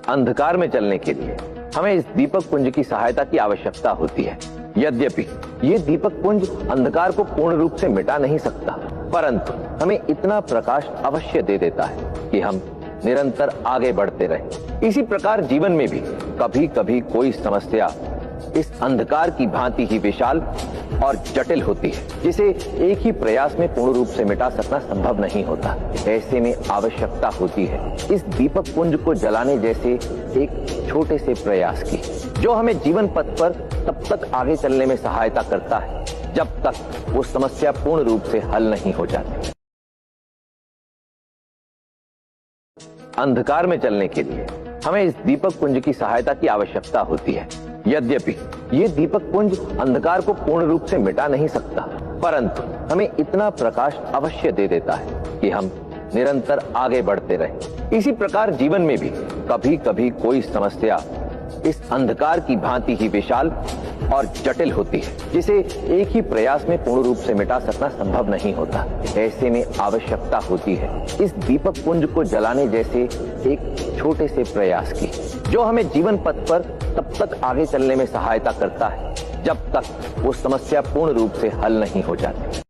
अंधकार में चलने के लिए हमें इस दीपक पुंज की सहायता की आवश्यकता होती है। यद्यपि ये दीपक पुंज अंधकार को पूर्ण रूप से मिटा नहीं सकता, परंतु हमें इतना प्रकाश अवश्य दे देता है कि हम निरंतर आगे बढ़ते रहें। इसी प्रकार जीवन में भी कभी कभी कोई समस्या इस अंधकार की भांति ही विशाल और जटिल होती है, जिसे एक ही प्रयास में पूर्ण रूप से मिटा सकना संभव नहीं होता। ऐसे में आवश्यकता होती है इस दीपक पुंज को जलाने जैसे एक छोटे से प्रयास की, जो हमें जीवन पथ पर तब तक आगे चलने में सहायता करता है जब तक वो समस्या पूर्ण रूप से हल नहीं हो जाती। अंधकार में चलने के लिए हमें इस दीपक पुंज की सहायता की आवश्यकता होती है। यद्यपि ये दीपक पुंज अंधकार को पूर्ण रूप से मिटा नहीं सकता, परंतु हमें इतना प्रकाश अवश्य दे देता है कि हम निरंतर आगे बढ़ते रहें। इसी प्रकार जीवन में भी कभी कभी कोई समस्या इस अंधकार की भांति ही विशाल और जटिल होती है, जिसे एक ही प्रयास में पूर्ण रूप से मिटा सकना संभव नहीं होता। ऐसे में आवश्यकता होती है इस दीपक पुंज को जलाने जैसे एक छोटे से प्रयास की, जो हमें जीवन पथ पर तब तक आगे चलने में सहायता करता है जब तक वो समस्या पूर्ण रूप से हल नहीं हो जाती।